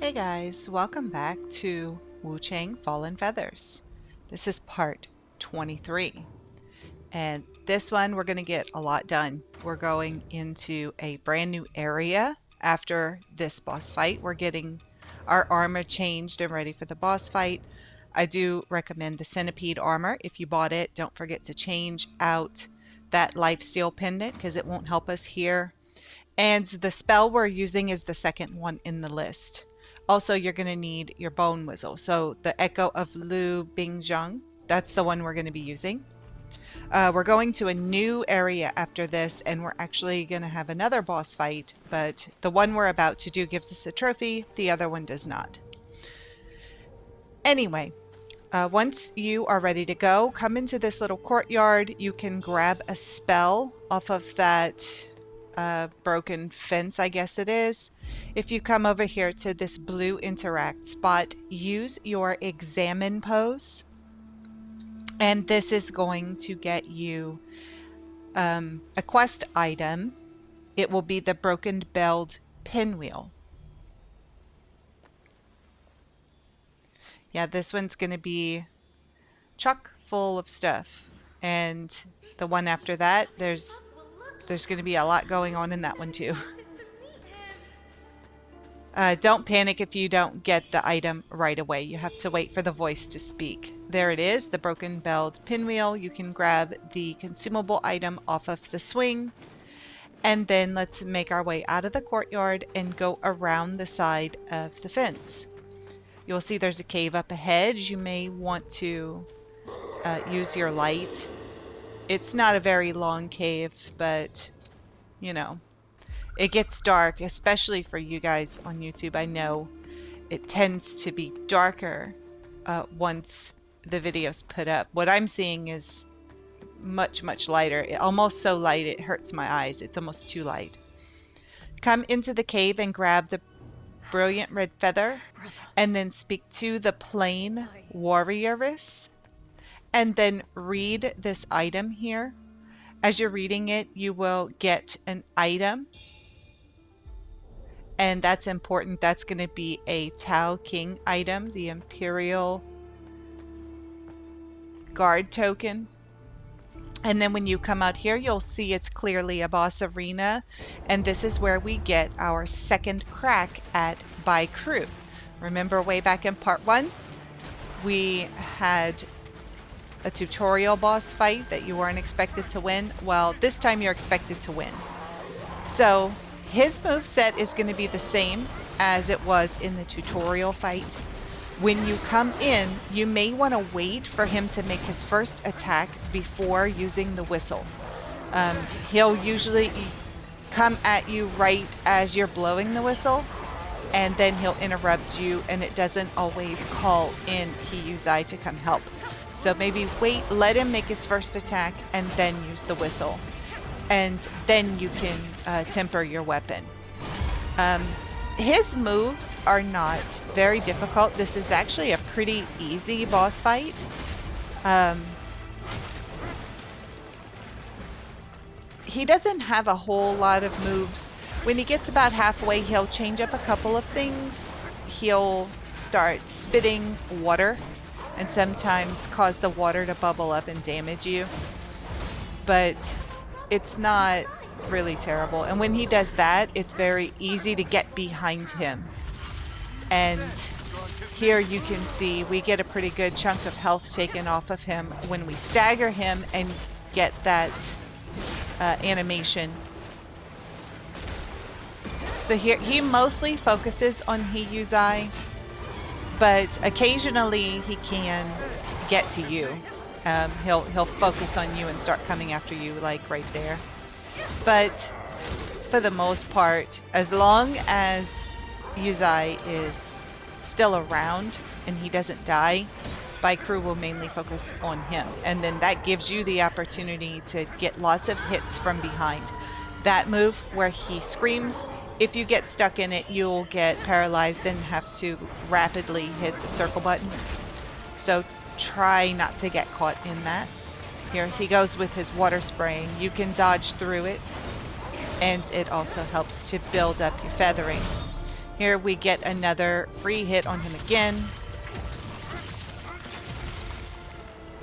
Hey guys, welcome back to Wuchang Fallen Feathers. This is part 23. And this one we're going to get a lot done. We're going into a brand new area after this boss fight. We're getting our armor changed and ready for the boss fight. I do recommend the centipede armor. If you bought it, don't forget to change out that lifesteal pendant because it won't help us here. And the spell we're using is the second one in the list. Also, you're going to need your bone whistle. So the Echo of Lu Bingzhang, that's the one we're going to be using. We're going to a new area after this, and we're actually going to have another boss fight, but the one we're about to do gives us a trophy, the other one does not. Anyway, once you are ready to go, come into this little courtyard. You can grab a spell off of that broken fence, I guess it is. If you come over here to this blue interact spot, use your examine pose, and this is going to get you a quest item. It will be the broken belled pinwheel. Yeah, this one's going to be chock full of stuff, and the one after that, there's going to be a lot going on in that one too. Don't panic if you don't get the item right away. You have to wait for the voice to speak. There it is, the broken belled pinwheel. You can grab the consumable item off of the swing. And then let's make our way out of the courtyard and go around the side of the fence. You'll see there's a cave up ahead. You may want to use your light. It's not a very long cave, but you know, it gets dark, especially for you guys on YouTube. I know it tends to be darker once the video's put up. What I'm seeing is much lighter. Almost so light it hurts my eyes. It's almost too light. Come into the cave and grab the brilliant red feather, and then speak to the plain Warrioress. And then read this item here. As you're reading it, you will get an item. And that's important. That's going to be a Tao Qing item, the Imperial Guard token. And then when you come out here, you'll see it's clearly a boss arena. And this is where we get our second crack at Bai Kru. Remember way back in part 1, we had a tutorial boss fight that you weren't expected to win. Well, this time you're expected to win. So his moveset is going to be the same as it was in the tutorial fight. When you come in, you may want to wait for him to make his first attack before using the whistle. He'll usually come at you right as you're blowing the whistle, and then he'll interrupt you, and it doesn't always call in Youzai to come help. So maybe wait, let him make his first attack, and then use the whistle. And then you can temper your weapon. His moves are not very difficult. This is actually a pretty easy boss fight. He doesn't have a whole lot of moves. When he gets about halfway, he'll change up a couple of things. He'll start spitting water and sometimes cause the water to bubble up and damage you. But it's not really terrible. And when he does that, it's very easy to get behind him. And here you can see we get a pretty good chunk of health taken off of him when we stagger him and get that animation. So here he mostly focuses on Youzai, but occasionally he can get to you. He'll focus on you and start coming after you, like right there. But for the most part, as long as Youzai is still around and he doesn't die, Bai Kru will mainly focus on him. And then that gives you the opportunity to get lots of hits from behind. That move where he screams, if you get stuck in it, you'll get paralyzed and have to rapidly hit the circle button. So try not to get caught in that. Here he goes with his water spraying. You can dodge through it, and it also helps to build up your feathering. Here we get another free hit on him again.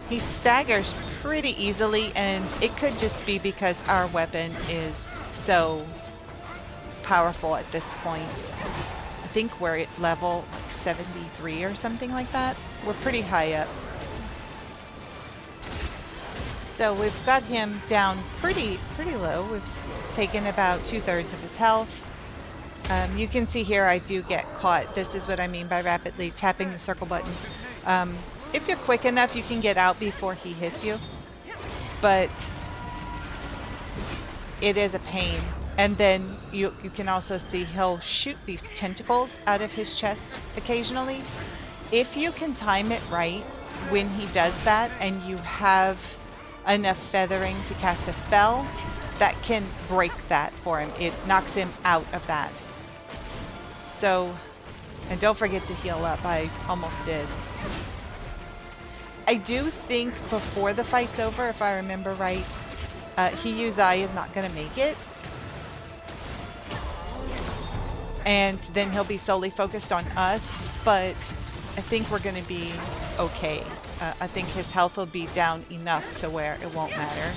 He staggers pretty easily, and it could just be because our weapon is so powerful at this point. I think we're at level like 73 or something like that. We're pretty high up. So we've got him down pretty low. We've taken about 2/3 of his health. You can see here I do get caught. This is what I mean by rapidly tapping the circle button. If you're quick enough, you can get out before he hits you. But it is a pain. And then you can also see he'll shoot these tentacles out of his chest occasionally. If you can time it right when he does that and you have enough feathering to cast a spell, that can break that for him. It knocks him out of that. So, and don't forget to heal up. I almost did. I do think before the fight's over, if I remember right, Youzai is not going to make it. And then he'll be solely focused on us, but I think we're going to be okay. I think his health will be down enough to where it won't matter.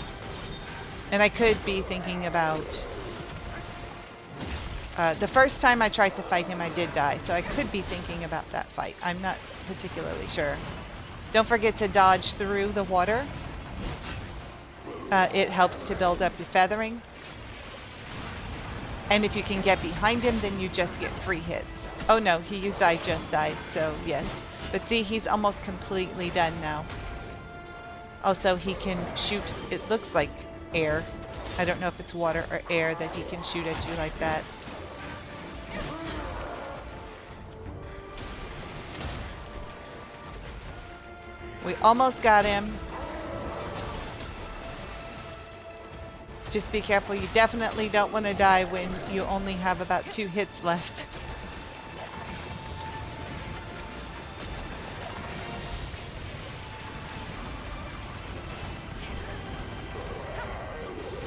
And I could be thinking about... the first time I tried to fight him, I did die, so I could be thinking about that fight. I'm not particularly sure. Don't forget to dodge through the water. It helps to build up your feathering. And if you can get behind him, then you just get free hits. Oh no, Youzai just died, so yes. But see, he's almost completely done now. Also, he can shoot, it looks like air. I don't know if it's water or air that he can shoot at you like that. We almost got him. Just be careful. You definitely don't want to die when you only have about 2 hits left.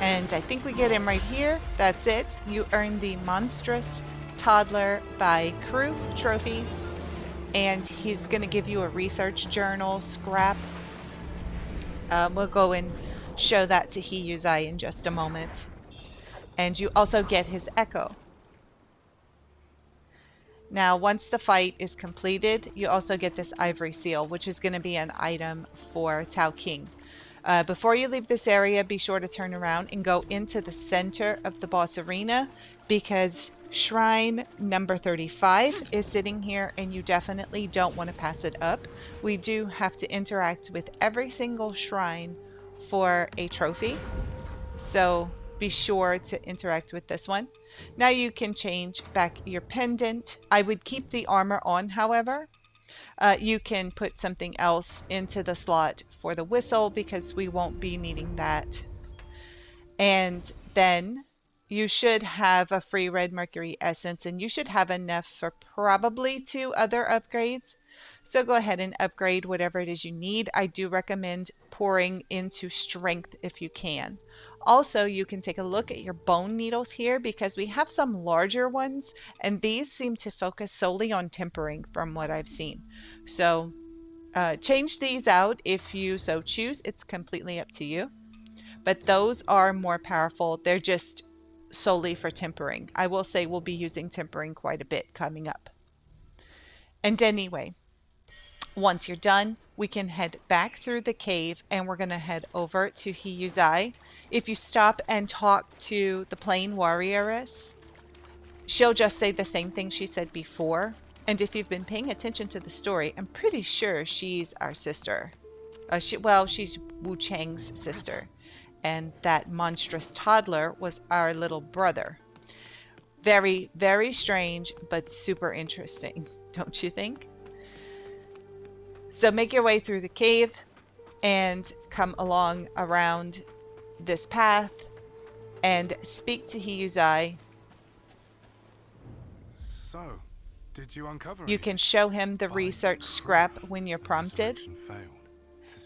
And I think we get him right here. That's it. You earn the Monstrous Toddler Bai Kru trophy. And he's going to give you a research journal scrap. We'll go and show that to Youzai in just a moment. And you also get his echo. Now, once the fight is completed, you also get this ivory seal, which is going to be an item for Qing. Before you leave this area, be sure to turn around and go into the center of the boss arena, because shrine number 35 is sitting here and you definitely don't want to pass it up. We do have to interact with every single shrine for a trophy, so be sure to interact with this one. Now you can change back your pendant. I would keep the armor on, however. You can put something else into the slot for the whistle because we won't be needing that. And then you should have a free red mercury essence, and you should have enough for probably 2 other upgrades. So go ahead and upgrade whatever it is you need. I do recommend pouring into strength if you can. Also, you can take a look at your bone needles here because we have some larger ones, and these seem to focus solely on tempering from what I've seen. So change these out if you so choose. It's completely up to you. But those are more powerful. They're just solely for tempering. I will say we'll be using tempering quite a bit coming up. And anyway, once you're done, we can head back through the cave and we're going to head over to Youzai. If you stop and talk to the plain Warrioress, she'll just say the same thing she said before. And if you've been paying attention to the story, I'm pretty sure she's our sister. She's Wuchang's sister. And that monstrous toddler was our little brother. Very, very strange, but super interesting, don't you think? So make your way through the cave and come along around this path and speak to Youzai. So, did you uncover You can show him the research scrap when you're prompted,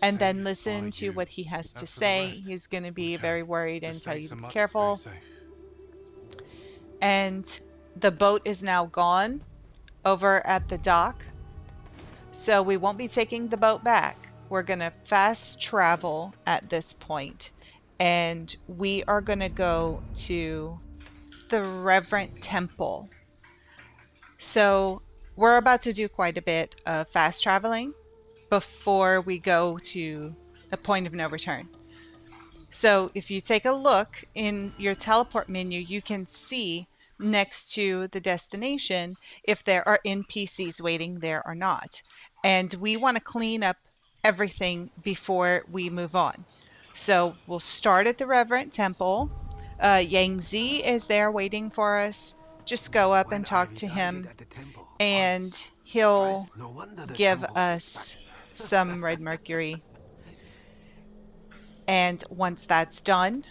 and then listen to what he has to say. He's going to be very worried and tell you to be careful. And the boat is now gone over at the dock. So we won't be taking the boat back. We're going to fast travel at this point. And we are going to go to the Reverent Temple. So we're about to do quite a bit of fast traveling before we go to a point of no return. So if you take a look in your teleport menu, you can see next to the destination if there are NPCs waiting there or not. And we want to clean up everything before we move on. So we'll start at the Reverent Temple. Xuanyangzi is there waiting for us. Just go up and talk to him, and he'll give us some red mercury. And once that's done,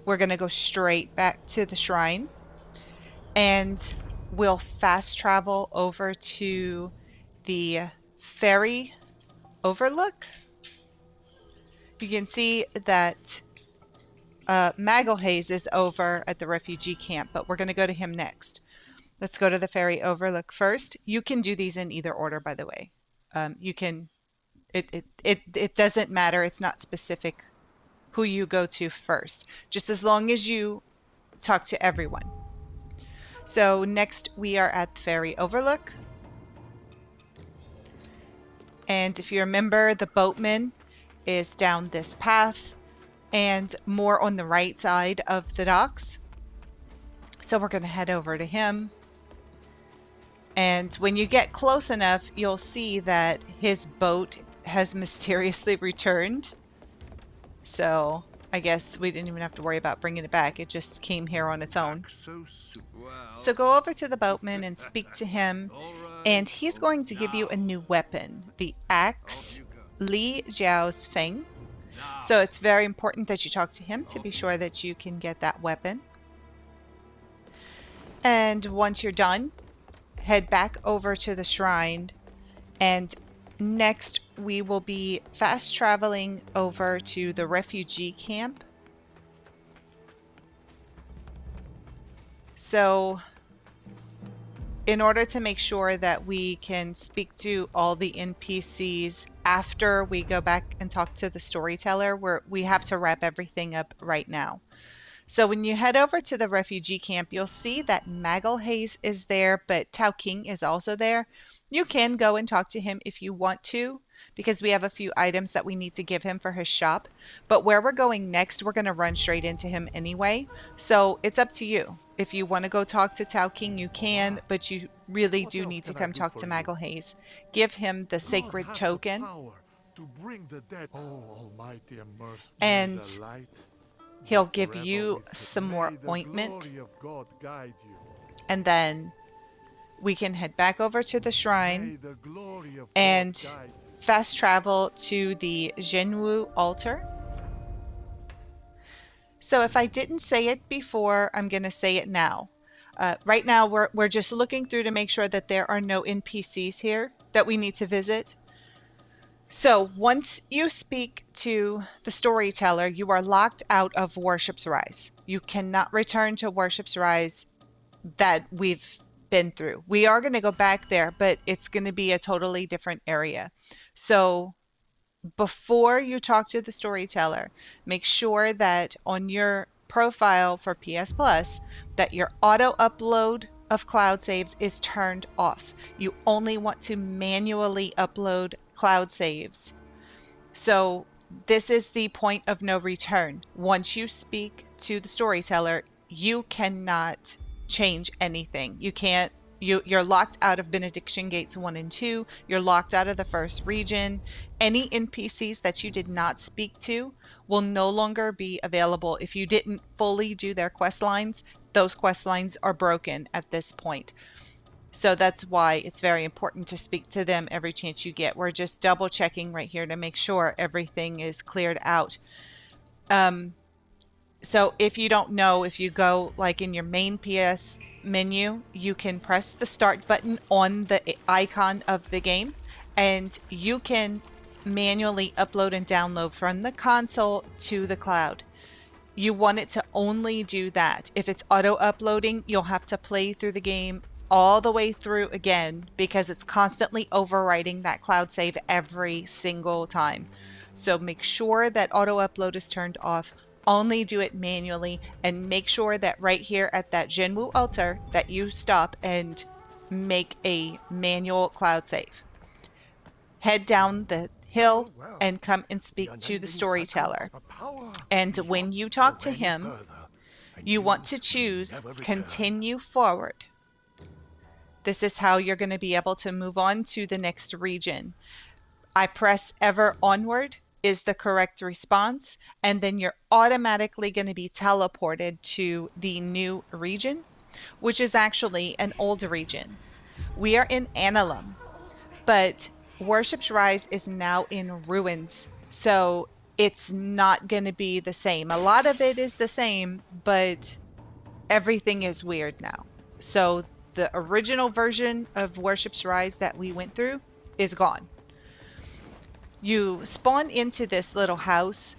we're going to go straight back to the shrine, and we'll fast travel over to the Ferry Overlook. You can see that Magalhaes is over at the refugee camp, but we're going to go to him next. Let's go to the Ferry Overlook first. You can do these in either order, by the way. You can. It doesn't matter. It's not specific who you go to first, just as long as you talk to everyone. So next we are at Ferry Overlook. And if you remember, the Boatman is down this path and more on the right side of the docks. So we're going to head over to him. And when you get close enough, you'll see that his boat has mysteriously returned. So I guess we didn't even have to worry about bringing it back. It just came here on its own. So go over to the Boatman and speak to him. And he's going to give you a new weapon, the axe Li Jiao's Fang. So it's very important that you talk to him to be sure that you can get that weapon. And once you're done, head back over to the shrine. And next we will be fast traveling over to the refugee camp. So in order to make sure that we can speak to all the NPCs after we go back and talk to the Storyteller, we have to wrap everything up right now. So when you head over to the refugee camp, you'll see that Magalhaes is there, but Qing is also there. You can go and talk to him if you want to, because we have a few items that we need to give him for his shop. But where we're going next, we're going to run straight into him anyway. So it's up to you. If you want to go talk to Qing, you can, but you really do need to come talk to Magalhaes. Give him the sacred token. And he'll give you some more ointment. And then we can head back over to the shrine and fast travel to the Zhenwu altar. So if I didn't say it before, I'm going to say it now. Right now, we're just looking through to make sure that there are no NPCs here that we need to visit. So once you speak to the Storyteller, you are locked out of Worship's Rise. You cannot return to Worship's Rise that we've been through. We are going to go back there, but it's going to be a totally different area. So before you talk to the Storyteller, make sure that on your profile for PS Plus that your auto upload of cloud saves is turned off. You only want to manually upload cloud saves. So this is the point of no return. Once you speak to the Storyteller, you cannot change anything. You can't. You're locked out of Benediction Gates 1 and 2. You're locked out of the first region. Any NPCs that you did not speak to will no longer be available. If you didn't fully do their quest lines, those quest lines are broken at this point. So that's why it's very important to speak to them every chance you get. We're just double checking right here to make sure everything is cleared out. So if you don't know, if you go like in your main PS menu, you can press the start button on the icon of the game, and you can manually upload and download from the console to the cloud. you want it to only do that. If it's auto-uploading, you'll have to play through the game all the way through again because it's constantly overwriting that cloud save every single time. So make sure that auto-upload is turned off. Only do it manually, and make sure that right here at that Zhenwu altar that you stop and make a manual cloud save. Head down the hill and come and speak to the Storyteller. And when you talk to him, you want to choose continue forward. This is how you're going to be able to move on to the next region. I press ever onward is the correct response, and then you're automatically going to be teleported to the new region, which is actually an old region. We are in Annalum, but Worship's Rise is now in ruins, so it's not going to be the same. A lot of it is the same, but everything is weird now. So the original version of Worship's Rise that we went through is gone. You spawn into this little house,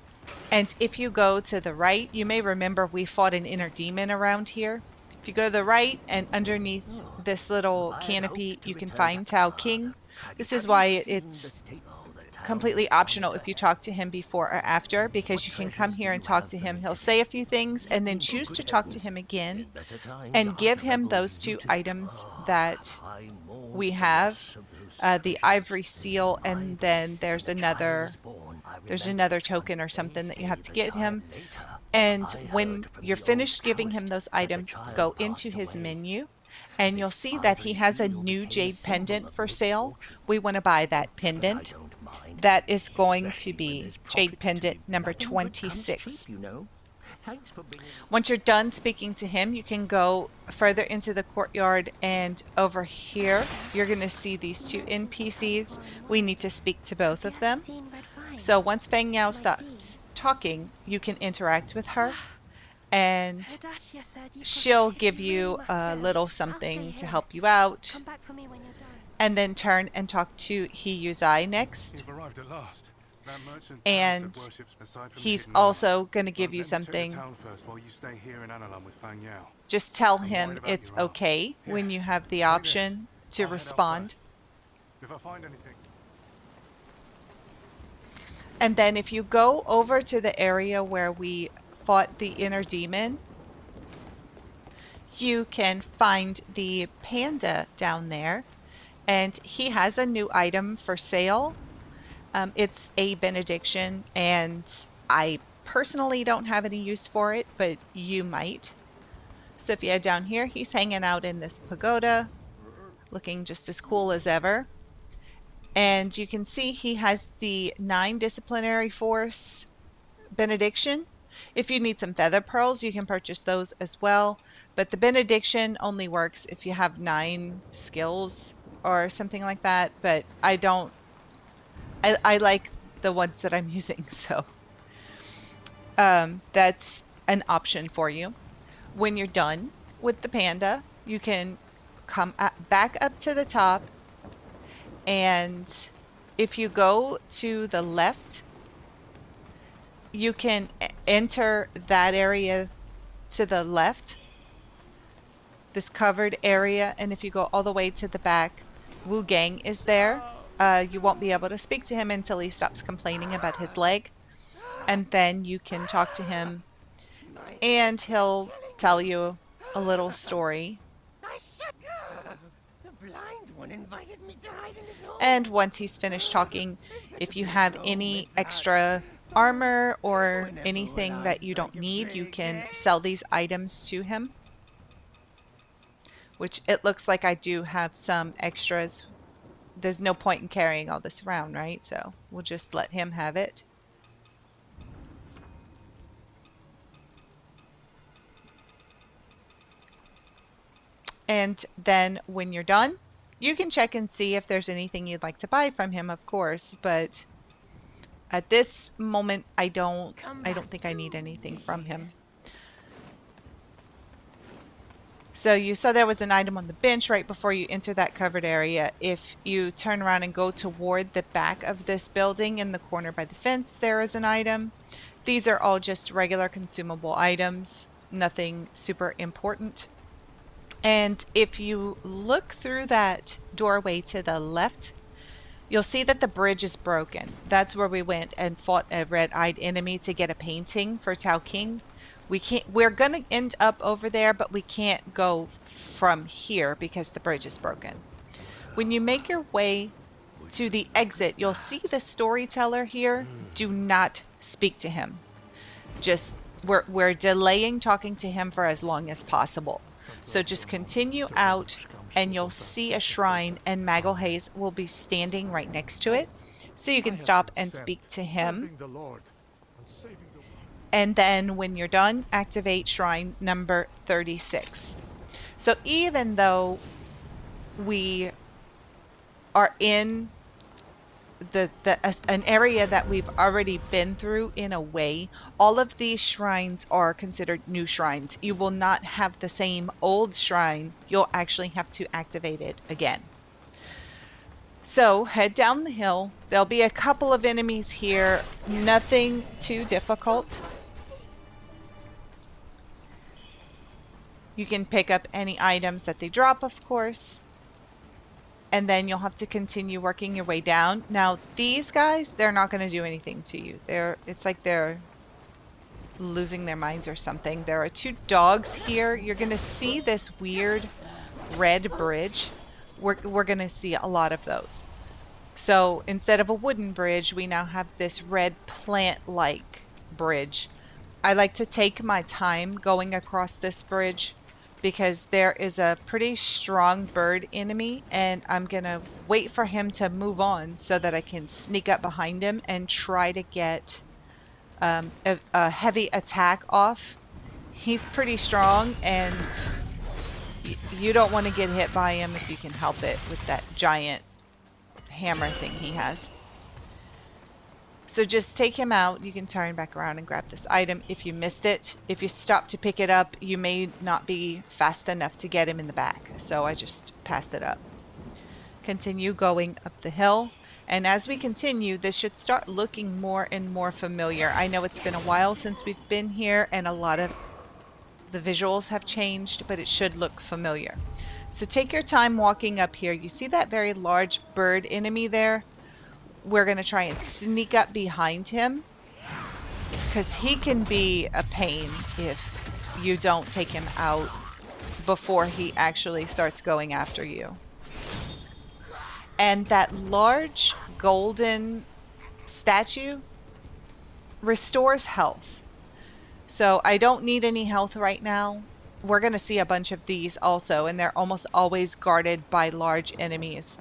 and if you go to the right, you may remember we fought an inner demon around here. If you go to the right and underneath this little canopy, you can find Qing. This is why it's completely optional if you talk to him before or after, because you can come here and talk to him. He'll say a few things and then choose to talk to him again and give him those 2 items that we have, the ivory seal, and then there's another token or something that you have to give him. And when you're finished giving him those items, go into his menu and you'll see that he has a new Jade pendant for sale. We want to buy that pendant. That is going to be Jade pendant number 26. Once you're done speaking to him, you can go further into the courtyard, and over here you're going to see these 2 NPCs. We need to speak to both of them. So once Fang Yao stops talking, you can interact with her, and she'll give you a little something to help you out, and then turn and talk to Youzai next. And he's also going to give you something. Just tell him it's okay when you have the option to respond. And then if you go over to the area where we fought the inner demon, you can find the Panda down there, and he has a new item for sale. It's a benediction, and I personally don't have any use for it, but you might. So if you head down here, he's hanging out in this pagoda, looking just as cool as ever. And you can see he has the 9 disciplinary force benediction. If you need some feather pearls, you can purchase those as well. But the benediction only works if you have 9 skills or something like that. But I don't. I like the ones that I'm using, so that's an option for you. When you're done with the panda, you can come back up to the top, and if you go to the left, you can enter that area to the left, this covered area, and if you go all the way to the back, Wuchang is there. You won't be able to speak to him until he stops complaining about his leg, and then you can talk to him and he'll tell you a little story. And once he's finished talking, if you have any extra armor or anything that you don't need, you can sell these items to him, which it looks like I do have some extras. There's no point in carrying all this around, right? So we'll just let him have it. And then when you're done, you can check and see if there's anything you'd like to buy from him, of course, but at this moment I don't think I need anything from him. So you saw there was an item on the bench right before you enter that covered area. If you turn around and go toward the back of this building in the corner by the fence, there is an item. These are all just regular consumable items, nothing super important. And if you look through that doorway to the left, you'll see that the bridge is broken. That's where we went and fought a red-eyed enemy to get a painting for Qing. We're gonna end up over there, but we can't go from here because the bridge is broken. When you make your way to the exit, you'll see the Storyteller here. Do not speak to him. Just we're delaying talking to him for as long as possible. So just continue out and you'll see a shrine, and Magalhaes will be standing right next to it. So you can stop and speak to him. And then when you're done, activate shrine number 36. So even though we are in an area that we've already been through in a way, all of these shrines are considered new shrines. You will not have the same old shrine. You'll actually have to activate it again. So head down the hill. There'll be a couple of enemies here. Nothing too difficult. You can pick up any items that they drop, of course. And then you'll have to continue working your way down. Now, these guys, they're not going to do anything to you. It's like they're losing their minds or something. There are two dogs here. You're going to see this weird red bridge. We're going to see a lot of those. So instead of a wooden bridge, we now have this red plant-like bridge. I like to take my time going across this bridge, because there is a pretty strong bird enemy, and I'm gonna wait for him to move on so that I can sneak up behind him and try to get a heavy attack off. He's pretty strong, and you don't want to get hit by him if you can help it with that giant hammer thing he has. So just take him out. You can turn back around and grab this item if you missed it. If you stop to pick it up, you may not be fast enough to get him in the back. So I just passed it up. Continue going up the hill. And as we continue, this should start looking more and more familiar. I know it's been a while since we've been here, and a lot of the visuals have changed, but it should look familiar. So take your time walking up here. You see that very large bird enemy there? We're going to try and sneak up behind him, because he can be a pain if you don't take him out before he actually starts going after you. And that large golden statue restores health. So I don't need any health right now. We're going to see a bunch of these also, and they're almost always guarded by large enemies.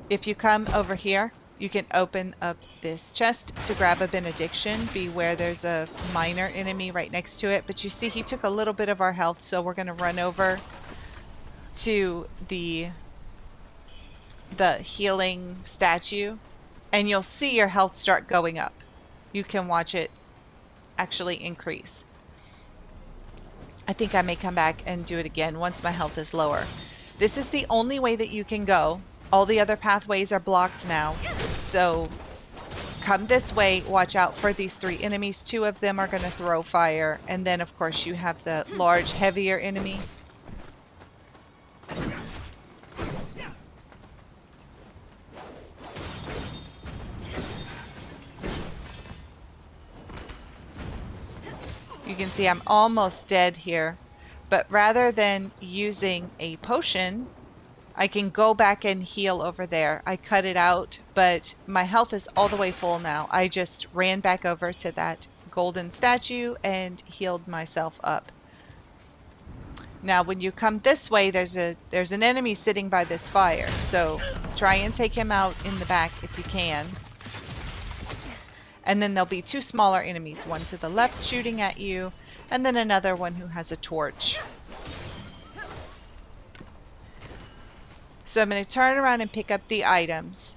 If you come over here, you can open up this chest to grab a benediction. Beware, there's a minor enemy right next to it. But you see he took a little bit of our health, so we're going to run over to the healing statue. And you'll see your health start going up. You can watch it actually increase. I think I may come back and do it again once my health is lower. This is the only way that you can go. All the other pathways are blocked now. So come this way. Watch out for these three enemies. Two of them are going to throw fire. And then, of course, you have the large, heavier enemy. You can see I'm almost dead here. But rather than using a potion, I can go back and heal over there. I cut it out, but my health is all the way full now. I just ran back over to that golden statue and healed myself up. Now, when you come this way, there's an enemy sitting by this fire. So try and take him out in the back if you can. And then there'll be two smaller enemies, one to the left shooting at you, and then another one who has a torch. So I'm going to turn around and pick up the items.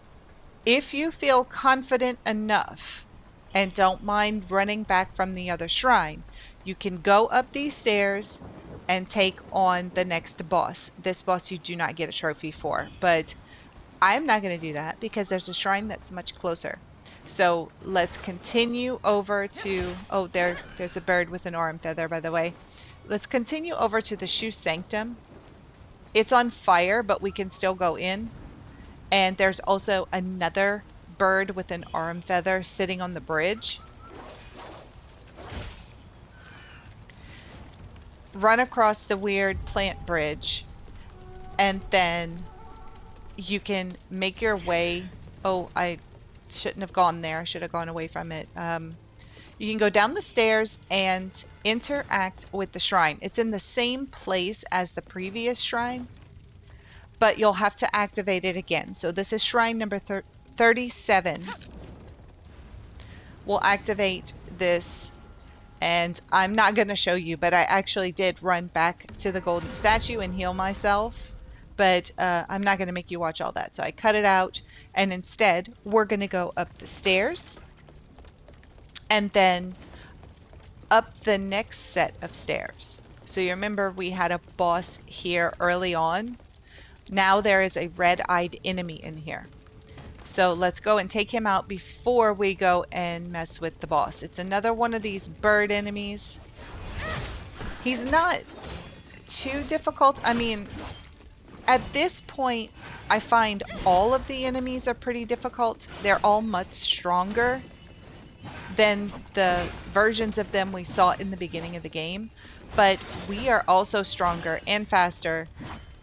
If you feel confident enough and don't mind running back from the other shrine, you can go up these stairs and take on the next boss. This boss you do not get a trophy for, but I'm not going to do that because there's a shrine that's much closer. So let's continue over to, oh, there's a bird with an aurum feather, by the way. Let's continue over to the Shoe Sanctum. It's on fire, but we can still go in. And there's also another bird with an aurum feather sitting on the bridge. Run across the weird plant bridge, and then you can make your way. Oh, I shouldn't have gone there. I should have gone away from it. You can go down the stairs and interact with the shrine. It's in the same place as the previous shrine, but you'll have to activate it again. So this is shrine number 37. We'll activate this, and I'm not going to show you, but I actually did run back to the golden statue and heal myself. But I'm not going to make you watch all that. So I cut it out, and instead we're going to go up the stairs and then up the next set of stairs. So you remember we had a boss here early on. Now there is a red-eyed enemy in here. So let's go and take him out before we go and mess with the boss. It's another one of these bird enemies. He's not too difficult. I mean, at this point, I find all of the enemies are pretty difficult. They're all much stronger than the versions of them we saw in the beginning of the game. But we are also stronger and faster,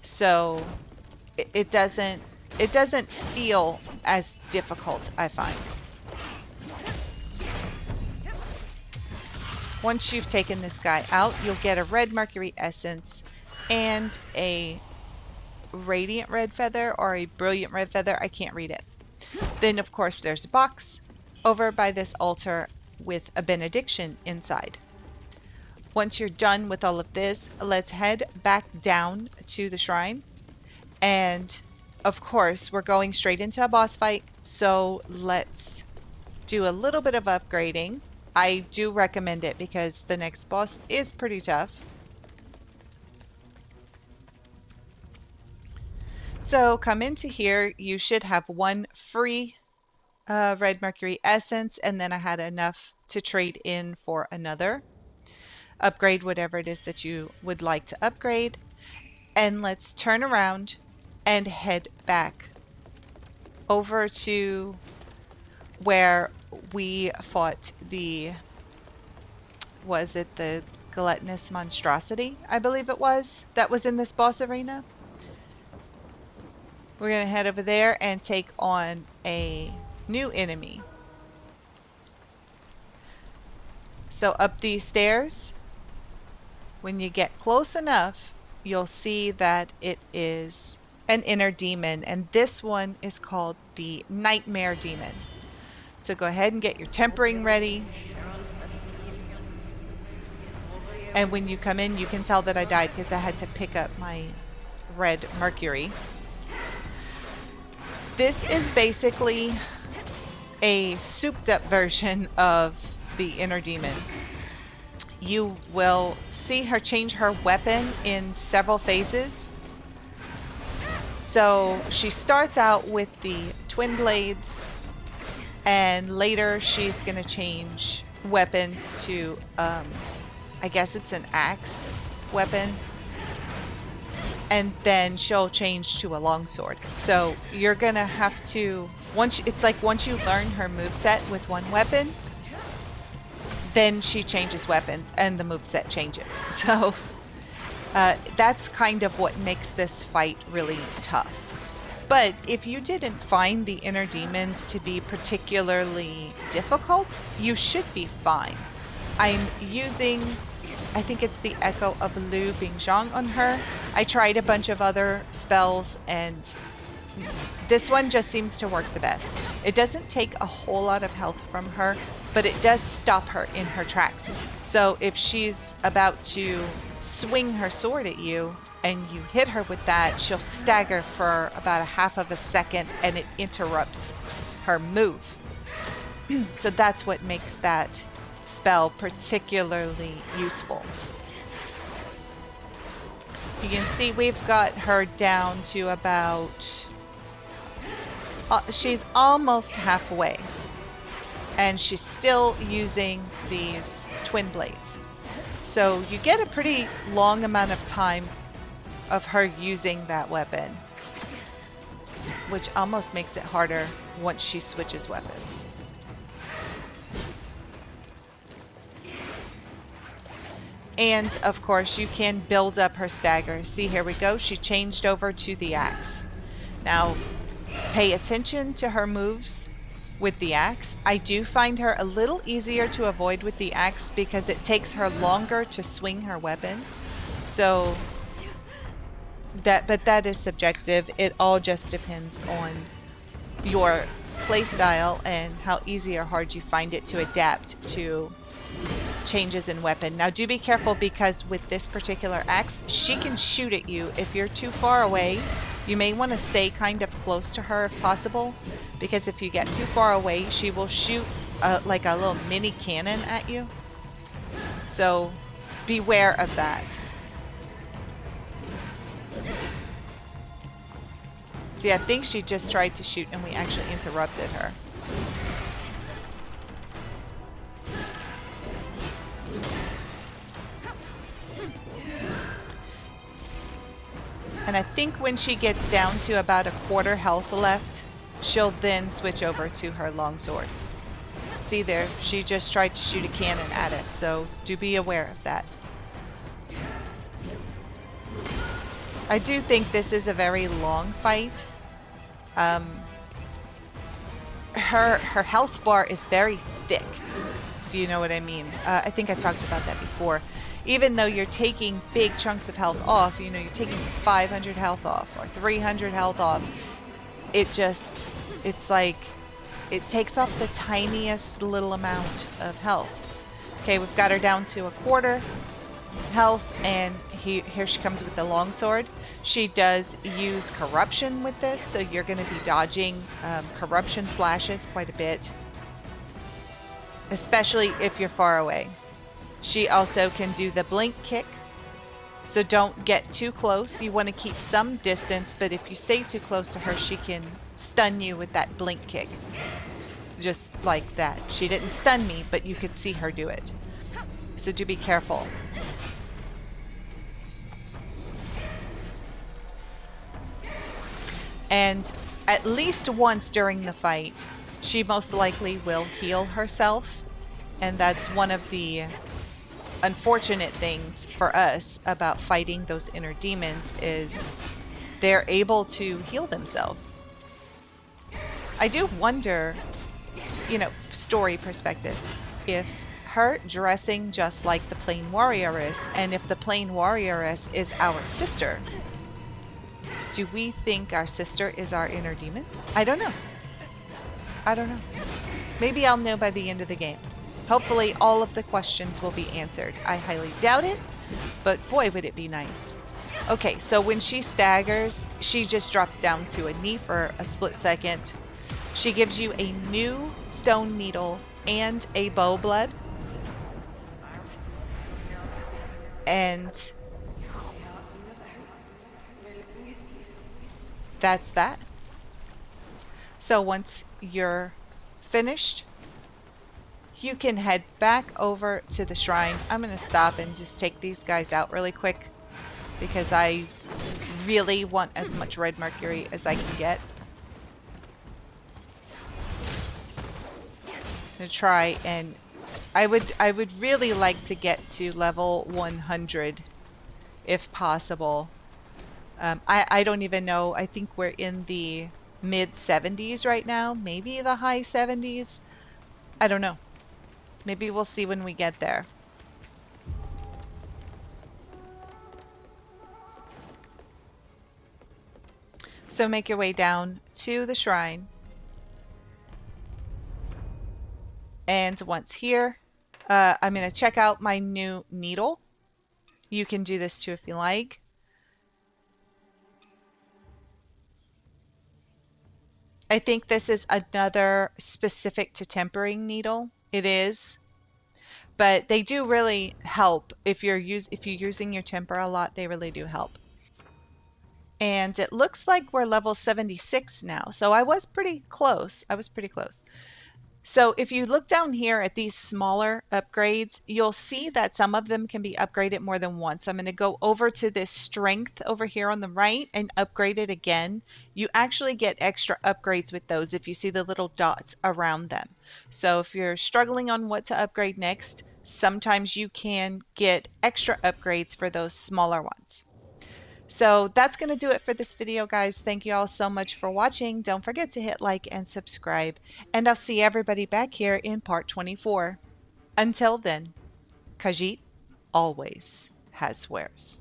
so it doesn't feel as difficult, I find. Once you've taken this guy out, you'll get a red mercury essence and a radiant red feather or a brilliant red feather. I can't read it. Then, of course, there's a box over by this altar with a benediction inside. Once you're done with all of this, let's head back down to the shrine. And of course, we're going straight into a boss fight, so let's do a little bit of upgrading. I do recommend it because the next boss is pretty tough. So come into here, you should have one free red mercury essence, and then I had enough to trade in for another. Upgrade whatever it is that you would like to upgrade, and let's turn around and head back over to where we fought the, was it the gluttonous monstrosity? I believe it was. That was in this boss arena. We're going to head over there and take on a new enemy. So up these stairs, when you get close enough, you'll see that it is an inner demon, and this one is called the Nightmare Demon. So go ahead and get your tempering ready. And when you come in, you can tell that I died because I had to pick up my red mercury. This is basically a souped up version of the inner demon. You will see her change her weapon in several phases. So she starts out with the twin blades, and later she's going to change weapons to, I guess it's an axe weapon. And then she'll change to a longsword. So you're going to have to, once you learn her moveset with one weapon, then she changes weapons and the moveset changes. So that's kind of what makes this fight really tough. But if you didn't find the inner demons to be particularly difficult, you should be fine. I'm using, I think it's the Echo of Lu Bingzhang on her. I tried a bunch of other spells, and this one just seems to work the best. It doesn't take a whole lot of health from her, but it does stop her in her tracks. So if she's about to swing her sword at you and you hit her with that, she'll stagger for about a half of a second, and it interrupts her move. So that's what makes that spell particularly useful. You can see we've got her down to about she's almost halfway. and she's still using these twin blades. So you get a pretty long amount of time of her using that weapon, which almost makes it harder once she switches weapons. And of course you can build up her stagger. See, here we go. She changed over to the axe. Now pay attention to her moves with the axe. I do find her a little easier to avoid with the axe because it takes her longer to swing her weapon. So but that is subjective. It all just depends on your playstyle and how easy or hard you find it to adapt to changes in weapon. Now do be careful, because with this particular axe, she can shoot at you. If you're too far away, you may want to stay kind of close to her if possible, because if you get too far away, she will shoot like a little mini cannon at you. So beware of that. See, I think she just tried to shoot and we actually interrupted her. And I think when she gets down to about a quarter health left, she'll then switch over to her longsword. See there, she just tried to shoot a cannon at us, so do be aware of that. I do think this is a very long fight. Her health bar is very thick, if you know what I mean. I think I talked about that before. Even though you're taking big chunks of health off, you know, you're taking 500 health off or 300 health off, it's like, it takes off the tiniest little amount of health. Okay, we've got her down to a quarter health, and here she comes with the longsword. She does use corruption with this, so you're going to be dodging corruption slashes quite a bit, especially if you're far away. She also can do the blink kick, so don't get too close. You want to keep some distance, but if you stay too close to her, she can stun you with that blink kick. Just like that. She didn't stun me, but you could see her do it. So do be careful. And at least once during the fight, she most likely will heal herself. And that's one of the unfortunate things for us about fighting those inner demons, is they're able to heal themselves. I do wonder, you know, story perspective, if her dressing just like the plain warrioress, and if the plain warrioress is our sister, do we think our sister is our inner demon? I don't know. I don't know. Maybe I'll know by the end of the game. Hopefully all of the questions will be answered. I highly doubt it, but boy, would it be nice. Okay, so when she staggers, she just drops down to a knee for a split second. She gives you a new stone needle and a bow blood. And that's that. So once you're finished, you can head back over to the shrine. I'm going to stop and just take these guys out really quick because I really want as much red mercury as I can get. I'm going to try, and I would really like to get to level 100 if possible. I don't even know. I think we're in the mid 70s right now, maybe the high 70s. I don't know. Maybe we'll see when we get there. So make your way down to the shrine. And once here, I'm going to check out my new needle. You can do this too if you like. I think this is another specific to tempering needle. It is, but they do really help if you're using your temper a lot. They really do help. And it looks like we're level 76 now, so I was pretty close. So if you look down here at these smaller upgrades, you'll see that some of them can be upgraded more than once. I'm going to go over to this strength over here on the right and upgrade it again. You actually get extra upgrades with those if you see the little dots around them. So if you're struggling on what to upgrade next, sometimes you can get extra upgrades for those smaller ones. So that's going to do it for this video, guys. Thank you all so much for watching. Don't forget to hit like and subscribe. And I'll see everybody back here in part 24. Until then, Khajiit always has wares.